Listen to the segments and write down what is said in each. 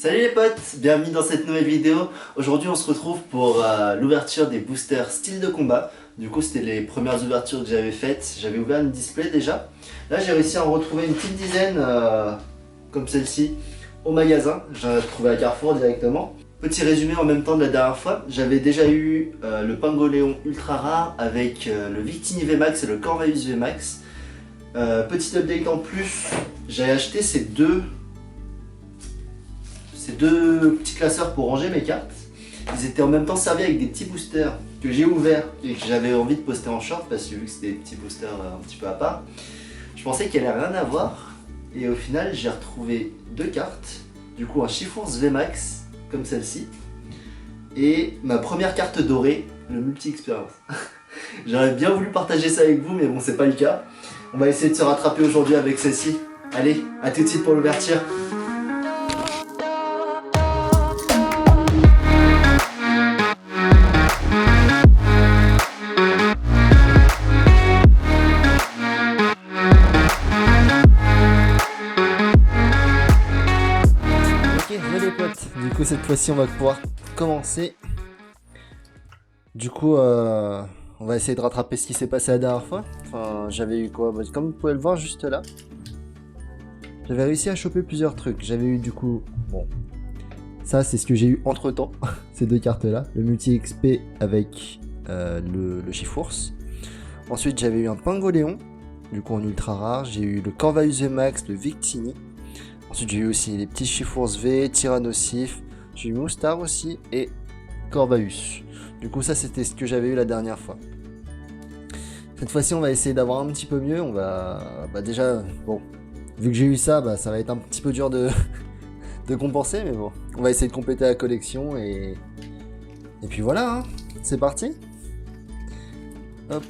Salut les potes, bienvenue dans cette nouvelle vidéo. Aujourd'hui on se retrouve pour l'ouverture des boosters style de combat. Du coup c'était les premières ouvertures que j'avais faites. J'avais ouvert une display déjà. Là j'ai réussi à en retrouver une petite dizaine comme celle-ci au magasin. J'en ai trouvé à Carrefour directement. Petit résumé en même temps de la dernière fois. J'avais déjà eu le Pangoléon ultra rare avec le Victini VMAX et le Corvaeus VMAX. Petit update en plus, j'ai acheté ces deux petits classeurs pour ranger mes cartes. Ils étaient en même temps servis avec des petits boosters que j'ai ouverts et que j'avais envie de poster en short parce que vu que c'était des petits boosters un petit peu à part, je pensais qu'il n'y allait rien avoir et au final j'ai retrouvé deux cartes, du coup un Chiforce VMAX comme celle-ci et ma première carte dorée, le multi-expérience. J'aurais bien voulu partager ça avec vous mais bon c'est pas le cas. On va essayer de se rattraper aujourd'hui avec celle-ci. Allez, à tout de suite pour l'ouverture. Du coup cette fois-ci on va pouvoir commencer. Du coup on va essayer de rattraper ce qui s'est passé la dernière fois. Enfin j'avais eu quoi, comme vous pouvez le voir juste là. J'avais réussi à choper plusieurs trucs. J'avais eu du coup, bon, ça c'est ce que j'ai eu entre temps, ces deux cartes là. Le multi XP avec le Chiforce. Ensuite j'avais eu un Pangoléon, du coup en ultra rare. J'ai eu le Corvaeus VMAX, le Victini. Ensuite j'ai eu aussi les petits Chiforce V, Tyrannosif, j'ai eu Moustar aussi et Corvaeus. Du coup ça c'était ce que j'avais eu la dernière fois. Cette fois-ci on va essayer d'avoir un petit peu mieux, on va déjà, bon, vu que j'ai eu ça, ça va être un petit peu dur de compenser, mais bon, on va essayer de compléter la collection et puis voilà, hein. C'est parti. Hop,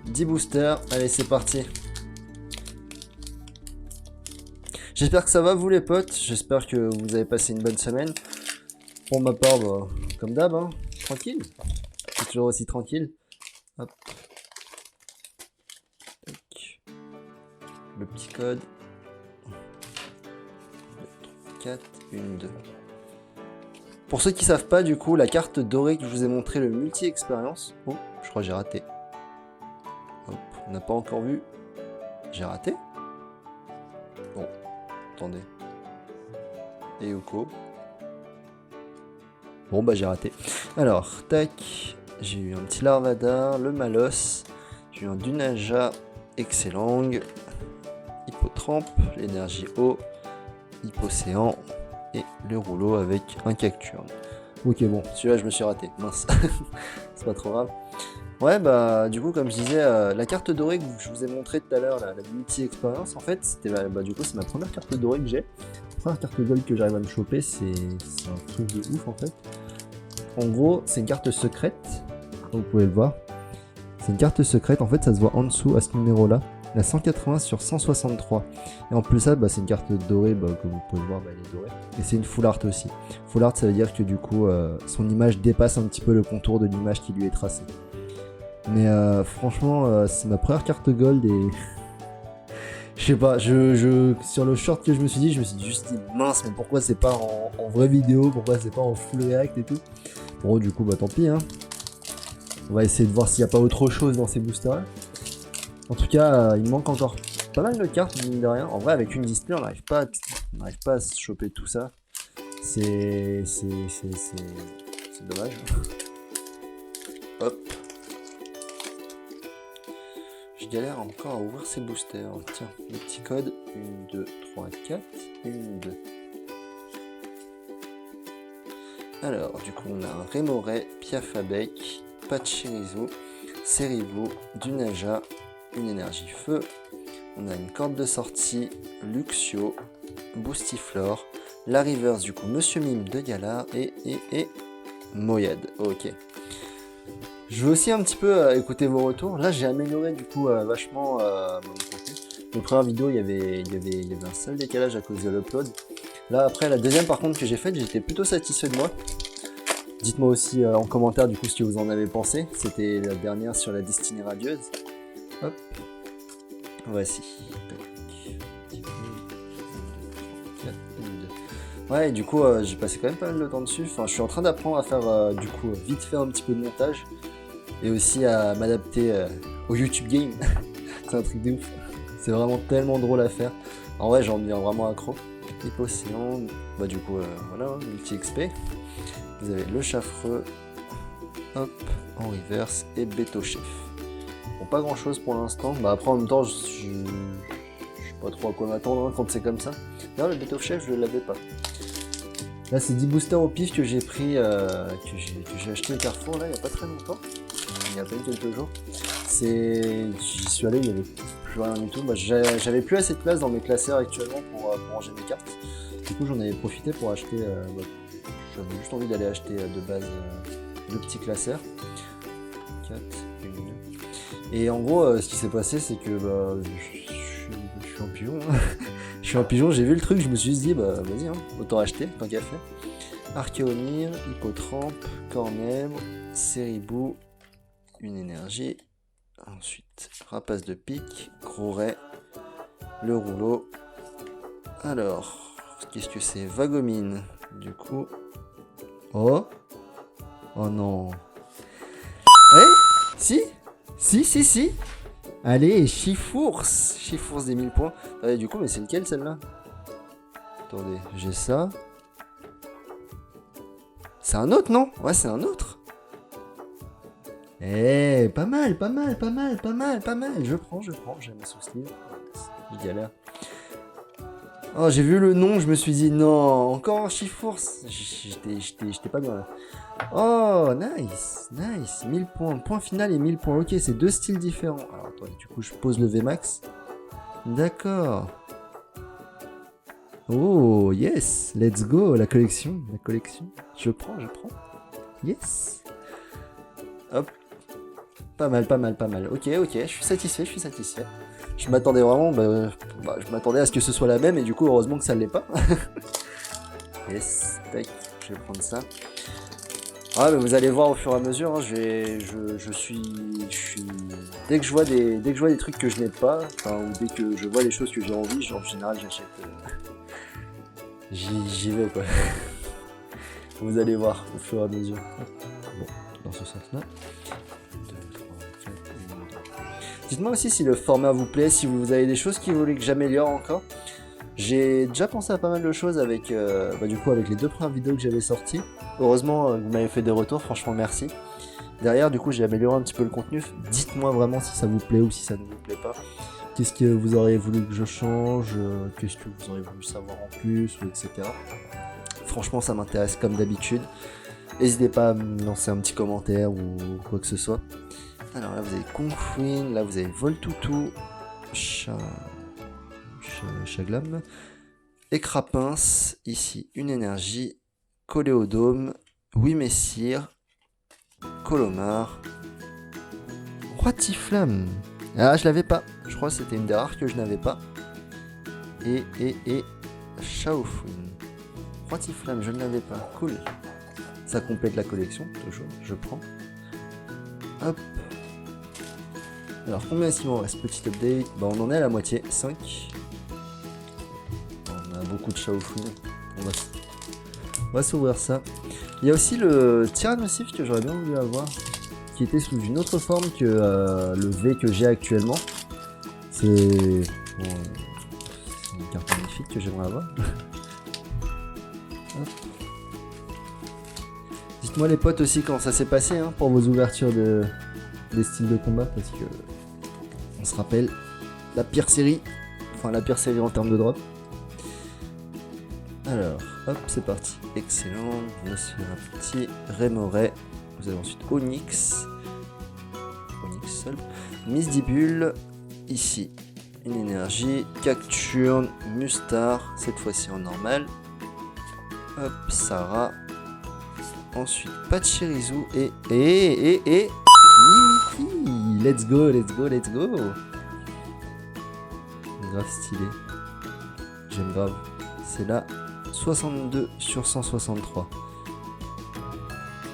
10 boosters, allez c'est parti. J'espère que ça va vous les potes, j'espère que vous avez passé une bonne semaine. Pour ma part, comme d'hab, hein, tranquille. C'est toujours aussi tranquille. Hop. Tac. Le petit code. 4, 1, 2. Pour ceux qui savent pas, du coup, la carte dorée que je vous ai montré, le multi-expérience. Oh, je crois que j'ai raté. Hop, on n'a pas encore vu. J'ai raté. Bon, attendez. Et Yoko. Bon j'ai raté. Alors, tac, j'ai eu un petit Larvadar, le Malos, j'ai eu un Dunaja, Excellang, Hippotrampe, l'énergie eau, Hippocéan et le rouleau avec un Cacturne. Ok bon, celui-là je me suis raté, mince, c'est pas trop grave. Ouais du coup comme je disais, la carte dorée que je vous ai montré tout à l'heure, la multi-expérience en fait, c'était du coup c'est ma première carte dorée que j'ai. La première carte gold que j'arrive à me choper, c'est un truc de ouf en fait. En gros, c'est une carte secrète, donc vous pouvez le voir. C'est une carte secrète, en fait ça se voit en dessous à ce numéro là, la 180 sur 163. Et en plus ça, c'est une carte dorée, comme vous pouvez le voir, elle est dorée. Et c'est une full art aussi. Full art ça veut dire que du coup, son image dépasse un petit peu le contour de l'image qui lui est tracée. Mais franchement, c'est ma première carte gold et... Je sais pas, sur le short que je me suis dit juste mince, mais pourquoi c'est pas en vraie vidéo, pourquoi c'est pas en full react et tout. Bon du coup tant pis hein. On va essayer de voir s'il n'y a pas autre chose dans ces boosters là. En tout cas il me manque encore pas mal de cartes mine de rien. En vrai avec une display on n'arrive pas à se choper tout ça. C'est dommage. Hop. Je galère encore à ouvrir ces boosters. Tiens, le petit code 1, 2, 3, 4, 1, 2. Alors, du coup, on a un Remorai, Piafabec, Pachirisu, Seribu, Dunaja, une énergie feu. On a une corde de sortie, Luxio, Boostiflore, la Reverse, du coup, Monsieur Mime de Galar et Moyad. Ok. Je veux aussi un petit peu écouter vos retours. Là, j'ai amélioré du coup vachement mon contenu. Les premières vidéos, il y avait un seul décalage à cause de l'upload. Là, après, la deuxième par contre que j'ai faite, j'étais plutôt satisfait de moi. Dites-moi aussi en commentaire du coup ce que vous en avez pensé. C'était la dernière sur la destinée radieuse. Hop. Voici. Ouais, et du coup, j'ai passé quand même pas mal de temps dessus. Enfin, je suis en train d'apprendre à faire, du coup, vite fait un petit peu de montage. Et aussi à m'adapter au YouTube Game. C'est un truc de ouf. C'est vraiment tellement drôle à faire. En vrai, j'en deviens vraiment accro. Hypocéan, bah du coup, voilà, multi-XP. Vous avez le Chaffreux, hop, en reverse, et Beto Chef. Bon, pas grand chose pour l'instant. Bah après, en même temps, je sais pas trop à quoi m'attendre hein, quand c'est comme ça. Non, le Beto Chef, je l'avais pas. Là, c'est 10 boosters au pif que j'ai pris, que j'ai acheté au Carrefour, là, il y a pas très longtemps. Il y a à peine quelques jours. J'y suis allé, il y avait plus rien du tout. Bah, j'avais plus assez de place dans mes classeurs actuellement pour ranger mes cartes. Du coup, j'en avais profité pour acheter. J'avais juste envie d'aller acheter de base le petit classeur. 4, 1. Et en gros, ce qui s'est passé, c'est que je suis en pigeon. Hein. Je suis en pigeon, j'ai vu le truc, je me suis dit, bah vas-y, hein, autant acheter, tant qu'à faire. Archéomir, Hippotrampe, Cornèbre, Ceribou, une énergie. Ensuite, Rapace de pique, Gros Ray, le rouleau. Alors, qu'est-ce que c'est? Vagomine, du coup. Oh non. Eh Si. Allez, Chifours des 1000 points. Allez, du coup, mais c'est lequel celle-là? Attendez, j'ai ça. C'est un autre, non? Ouais, c'est un autre. Eh, pas mal. Je prends, j'ai ma sous-sleeve. Je galère. Oh, j'ai vu le nom, je me suis dit non, encore un Chifours. J'étais pas bien là. Oh, nice. 1000 points. Point final et 1000 points. Ok, c'est deux styles différents. Alors, attendez, du coup, je pose le VMAX. D'accord. Oh, yes. Let's go, la collection. Je prends. Yes. Hop. Pas mal. Ok, je suis satisfait. Je m'attendais vraiment, je m'attendais à ce que ce soit la même et du coup, heureusement que ça ne l'est pas. Yes, tac, je vais prendre ça. Ah, mais vous allez voir au fur et à mesure, hein, je suis... Dès que je vois des trucs que je n'ai pas, ou dès que je vois des choses que j'ai envie, genre, en général, j'achète... J'y vais, quoi. Vous allez voir au fur et à mesure. Bon, dans ce sens-là. Dites-moi aussi si le format vous plaît, si vous avez des choses qui voulez que j'améliore encore. J'ai déjà pensé à pas mal de choses avec, du coup, avec les 2 premières vidéos que j'avais sorties. Heureusement, vous m'avez fait des retours, franchement merci. Derrière, du coup, j'ai amélioré un petit peu le contenu. Dites-moi vraiment si ça vous plaît ou si ça ne vous plaît pas. Qu'est-ce que vous auriez voulu que je change? Qu'est-ce que vous auriez voulu savoir en plus, etc. Franchement, ça m'intéresse comme d'habitude. N'hésitez pas à me lancer un petit commentaire ou quoi que ce soit. Alors là, vous avez Confouine, là, vous avez Voltoutou, Chaglam, Écrapince, ici, une énergie, Coléodome, Oui Messire, Colomar, Roitiflamme. Ah, je l'avais pas. Je crois que c'était une des rares que je n'avais pas. Et Shaofouine. Roitiflamme, je ne l'avais pas. Cool. Ça complète la collection, toujours. Je prends. Hop. Alors, combien est-ce qu'il m'en reste? Petit update. On en est à la moitié. 5. On a beaucoup de Shaofouine. On va s'ouvrir ça. Il y a aussi le Tyrannosif que j'aurais bien voulu avoir, qui était sous une autre forme que le V que j'ai actuellement. C'est une carte magnifique que j'aimerais avoir. Dites-moi les potes aussi quand ça s'est passé hein, pour vos ouvertures des styles de combat, parce que on se rappelle la pire série en termes de drop. Alors, hop, c'est parti. Excellent. Monsieur un petit Rémoret. Vous avez ensuite Onyx seul. Misdibule. Ici, une énergie. Cacturne. Mustar. Cette fois-ci en normal. Hop, Sarah. Ensuite, Pachirisu et Mimikyu. Let's go. Grave stylé. J'aime grave. C'est là. 62 sur 163.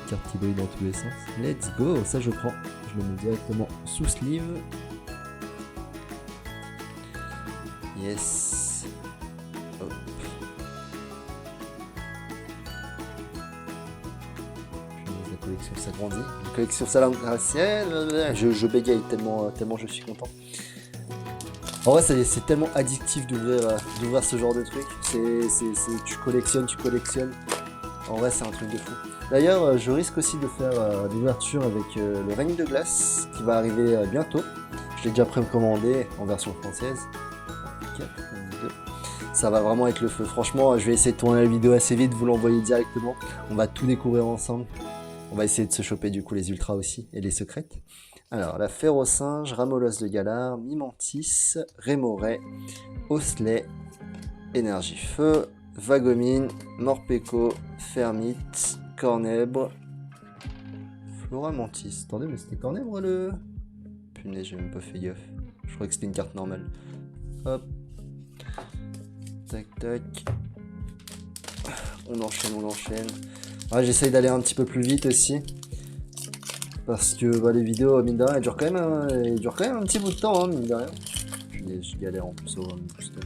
Carte qui brille dans tous les sens. Let's go, ça je prends. Je le mets directement sous sleeve. Yes. Hop. collection s'agrandit. Une collection s'agrandit. Je bégaye tellement je suis content. En vrai, c'est tellement addictif d'ouvrir ce genre de truc. Tu collectionnes. En vrai, c'est un truc de fou. D'ailleurs, je risque aussi de faire l'ouverture avec le règne de glace qui va arriver bientôt. Je l'ai déjà précommandé en version française. 4, 2. Ça va vraiment être le feu. Franchement, je vais essayer de tourner la vidéo assez vite, vous l'envoyer directement. On va tout découvrir ensemble. On va essayer de se choper du coup les ultras aussi et les secrètes. Alors, la Férocinge, Ramolos de Galar, Mimantis, Rémoret, Osley, Énergie Feu, Vagomine, Morpeko, Fermite, Cornèbre, Floramantis. Attendez, mais c'était Cornèbre le... Punaise, j'ai même pas fait gaffe. Je crois que c'était une carte normale. Hop. Tac, tac. On enchaîne. Ouais, j'essaye d'aller un petit peu plus vite aussi. Parce que les vidéos, mine de rien, elles durent quand même un petit bout de temps, hein, mine de rien. Je galère en plus au booster.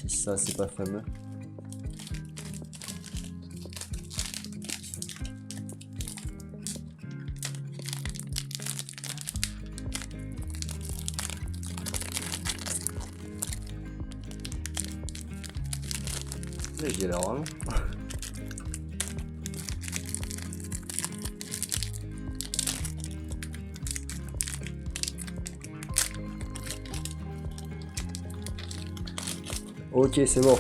Si ça, c'est pas fameux. Je galère vraiment. Ok, c'est bon.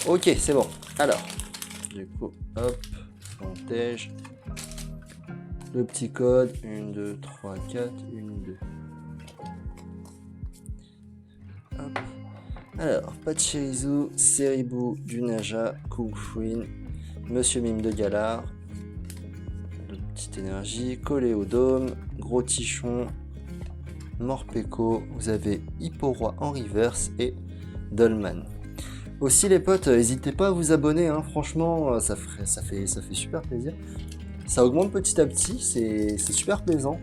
Ok, c'est bon. Alors, du coup, hop, protège. Le petit code, 1, 2, 3, 4, 1, 2. Hop. Alors, Pachirisu, Seribu, Dunaja, Kung Fuin, Monsieur Mime de Galar, de petite énergie, Coléodome, Gros Tichon, Morpeko, vous avez Hipporoi en reverse et Dolman. Aussi les potes, n'hésitez pas à vous abonner, hein, franchement ça fait super plaisir. Ça augmente petit à petit, c'est super plaisant.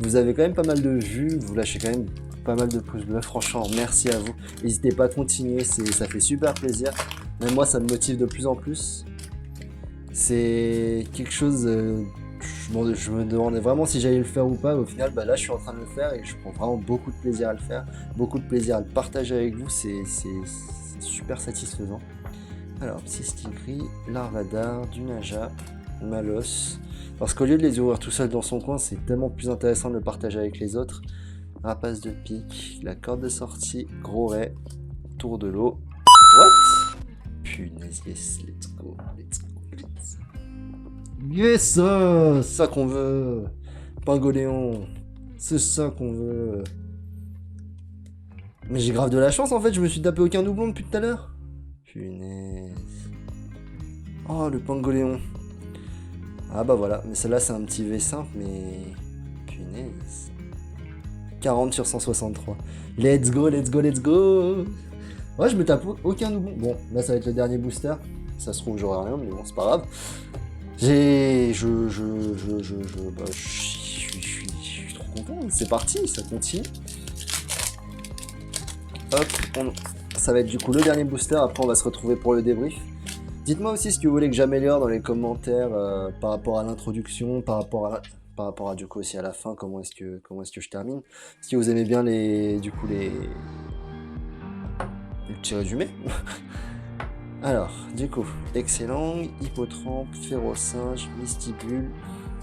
Vous avez quand même pas mal de vues, vous lâchez quand même pas mal de pouces bleus, franchement merci à vous. N'hésitez pas à continuer, ça fait super plaisir. Même moi ça me motive de plus en plus. C'est quelque chose... je me demandais vraiment si j'allais le faire ou pas. Au final, là, je suis en train de le faire et je prends vraiment beaucoup de plaisir à le faire. Beaucoup de plaisir à le partager avec vous. C'est super satisfaisant. Alors, Psystigris, Larvadar, Dunaja, Malos. Parce qu'au lieu de les ouvrir tout seul dans son coin, c'est tellement plus intéressant de le partager avec les autres. Rapace de pique, la corde de sortie, Gros Ray, Tour de l'eau. What? Punaise, yes, let's go. Yes, ça qu'on veut. Pingoléon, c'est ça qu'on veut. Mais j'ai grave de la chance en fait, je me suis tapé aucun doublon depuis tout à l'heure. Punaise. Oh, le Pingoléon. Ah bah voilà, mais celle-là c'est un petit V simple, mais... Punaise. 40 sur 163. Let's go. Ouais, je me tape aucun doublon. Bon, là ça va être le dernier booster. Ça se trouve j'aurai rien, mais bon, c'est pas grave. Je suis trop content, c'est parti, ça continue. Hop, ça va être du coup le dernier booster, après on va se retrouver pour le débrief. Dites-moi aussi ce que vous voulez que j'améliore dans les commentaires par rapport à l'introduction, par rapport à du coup aussi à la fin, comment est-ce que je termine. Est-ce que vous aimez bien le petit résumé. Alors, du coup, Excellent, Hippotrampe, Férocinge, Mystibule,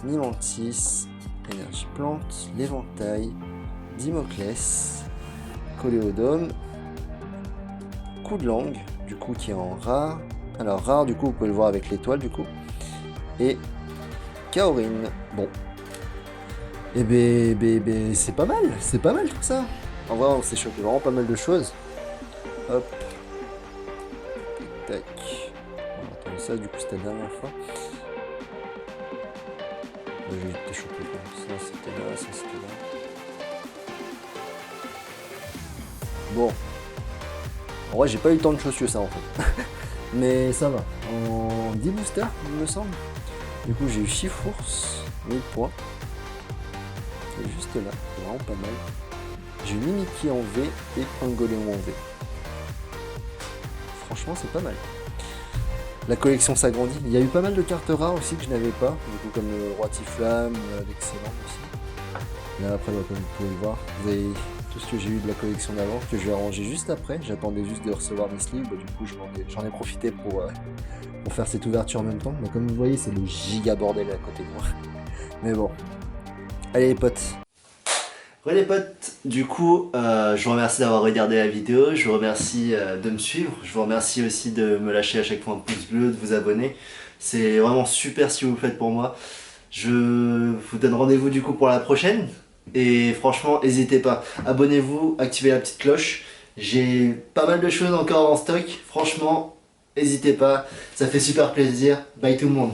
Mimantis, Énergie Plante, L'Éventail, Dimoclès, Coléodome, Coup de langue, du coup qui est en rare. Alors rare, du coup vous pouvez le voir avec l'étoile du coup. Et Kaorin. Bon. Et c'est pas mal tout ça. En vrai on s'est chopé vraiment pas mal de choses. Hop. Tac. On va attendre ça, du coup c'était la dernière fois. J'ai été chopé comme ça, c'était là, ça c'était là. Bon. En vrai j'ai pas eu le temps de chaussures ça en fait. Mais ça va. En 10 boosters il me semble. Du coup j'ai eu Chiffours, 1000 points. C'est juste là, c'est vraiment pas mal. J'ai eu Mimikyu en V et Pangoléon en V. Franchement c'est pas mal. La collection s'agrandit. Il y a eu pas mal de cartes rares aussi que je n'avais pas, du coup comme le Roi Tiflamme, l'excellent aussi. Là après, comme vous pouvez le voir, vous avez tout ce que j'ai eu de la collection d'avant, que je vais ranger juste après. J'attendais juste de recevoir mes sleeves, du coup j'en ai profité pour faire cette ouverture en même temps. Mais comme vous voyez, c'est le giga bordel à côté de moi. Mais bon. Allez les potes. Ouais les potes, du coup, je vous remercie d'avoir regardé la vidéo, je vous remercie de me suivre, je vous remercie aussi de me lâcher à chaque fois un pouce bleu, de vous abonner. C'est vraiment super ce que vous faites pour moi. Je vous donne rendez-vous du coup pour la prochaine. Et franchement, n'hésitez pas, abonnez-vous, activez la petite cloche. J'ai pas mal de choses encore en stock, franchement, n'hésitez pas, ça fait super plaisir. Bye tout le monde.